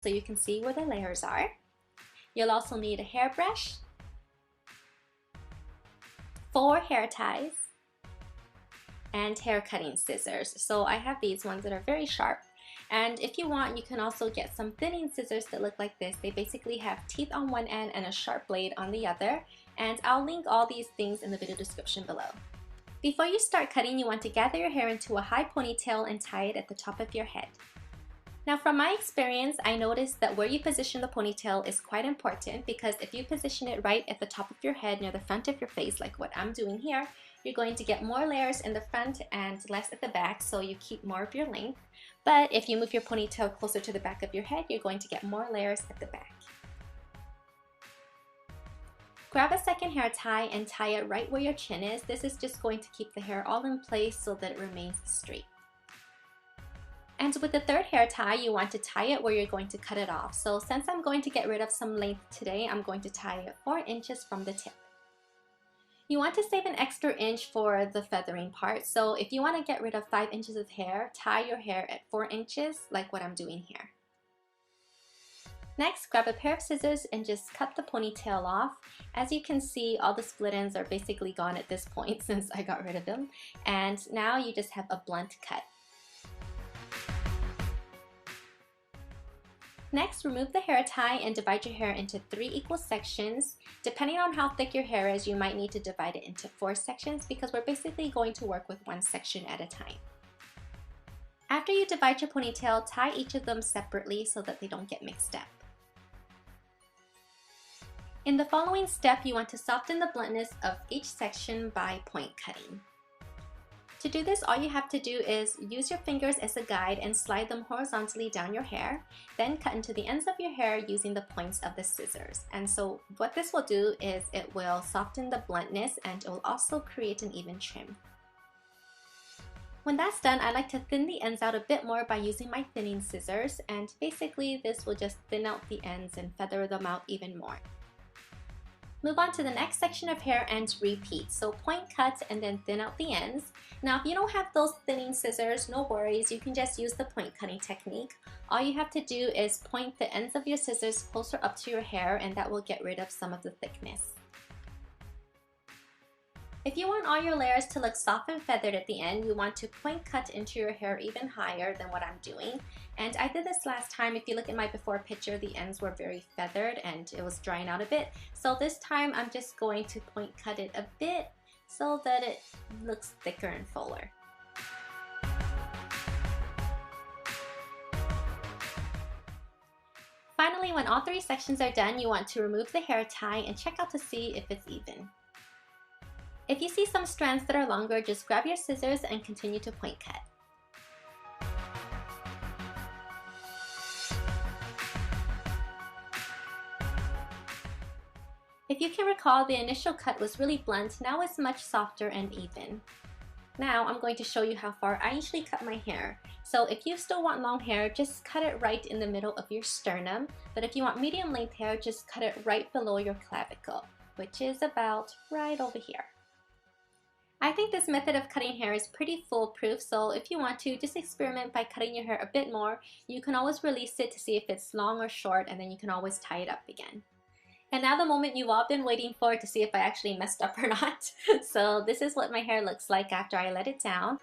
so you can see where the layers are. You'll also need a hairbrush, 4 hair ties, and hair cutting scissors. So I have these ones that are very sharp. And if you want, you can also get some thinning scissors that look like this. They basically have teeth on one end and a sharp blade on the other. And I'll link all these things in the video description below. Before you start cutting, you want to gather your hair into a high ponytail and tie it at the top of your head. Now from my experience, I noticed that where you position the ponytail is quite important, because if you position it right at the top of your head near the front of your face, like what I'm doing here, you're going to get more layers in the front and less at the back, so you keep more of your length. But if you move your ponytail closer to the back of your head, you're going to get more layers at the back. Grab a second hair tie and tie it right where your chin is. This is just going to keep the hair all in place so that it remains straight. And with the third hair tie, you want to tie it where you're going to cut it off. So since I'm going to get rid of some length today, I'm going to tie it 4 inches from the tip. You want to save an extra inch for the feathering part. So if you want to get rid of 5 inches of hair, tie your hair at 4 inches like what I'm doing here. Next, grab a pair of scissors and just cut the ponytail off. As you can see, all the split ends are basically gone at this point since I got rid of them. And now you just have a blunt cut. Next, remove the hair tie and divide your hair into 3 equal sections. Depending on how thick your hair is, you might need to divide it into 4 sections because we're basically going to work with one section at a time. After you divide your ponytail, tie each of them separately so that they don't get mixed up. In the following step, you want to soften the bluntness of each section by point cutting. To do this, all you have to do is use your fingers as a guide and slide them horizontally down your hair, then cut into the ends of your hair using the points of the scissors. And so what this will do is it will soften the bluntness and it will also create an even trim. When that's done, I like to thin the ends out a bit more by using my thinning scissors, and basically this will just thin out the ends and feather them out even more. Move on to the next section of hair and repeat. So point cut and then thin out the ends. Now if you don't have those thinning scissors, no worries, you can just use the point cutting technique. All you have to do is point the ends of your scissors closer up to your hair, and that will get rid of some of the thickness. If you want all your layers to look soft and feathered at the end, you want to point cut into your hair even higher than what I'm doing. And I did this last time. If you look at my before picture, the ends were very feathered and it was drying out a bit. So this time I'm just going to point cut it a bit so that it looks thicker and fuller. Finally, when all 3 sections are done, you want to remove the hair tie and check out to see if it's even. If you see some strands that are longer, just grab your scissors and continue to point cut. If you can recall, the initial cut was really blunt, now it's much softer and even. Now I'm going to show you how far I usually cut my hair. So if you still want long hair, just cut it right in the middle of your sternum. But if you want medium length hair, just cut it right below your clavicle, which is about right over here. I think this method of cutting hair is pretty foolproof, so if you want to, just experiment by cutting your hair a bit more. You can always release it to see if it's long or short, and then you can always tie it up again. And now the moment you've all been waiting for, to see if I actually messed up or not. So this is what my hair looks like after I let it down.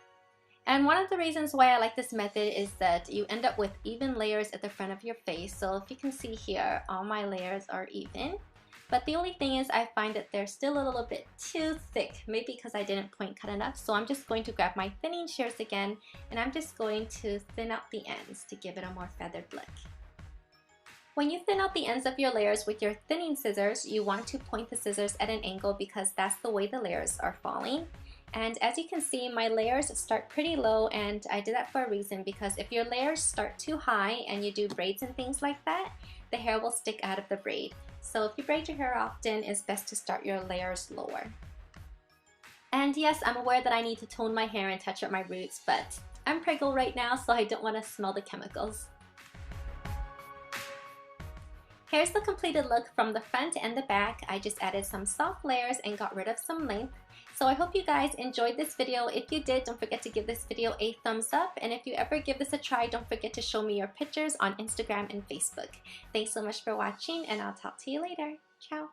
And one of the reasons why I like this method is that you end up with even layers at the front of your face. So if you can see here, all my layers are even. But the only thing is I find that they're still a little bit too thick, maybe because I didn't point cut enough. So I'm just going to grab my thinning shears again, and I'm just going to thin out the ends to give it a more feathered look. When you thin out the ends of your layers with your thinning scissors, you want to point the scissors at an angle because that's the way the layers are falling. And as you can see, my layers start pretty low, and I did that for a reason, because if your layers start too high and you do braids and things like that, the hair will stick out of the braid. So if you braid your hair often, it's best to start your layers lower. And yes, I'm aware that I need to tone my hair and touch up my roots, but I'm preggo right now, so I don't want to smell the chemicals. Here's the completed look from the front and the back. I just added some soft layers and got rid of some length. So I hope you guys enjoyed this video. If you did, don't forget to give this video a thumbs up. And if you ever give this a try, don't forget to show me your pictures on Instagram and Facebook. Thanks so much for watching, and I'll talk to you later. Ciao!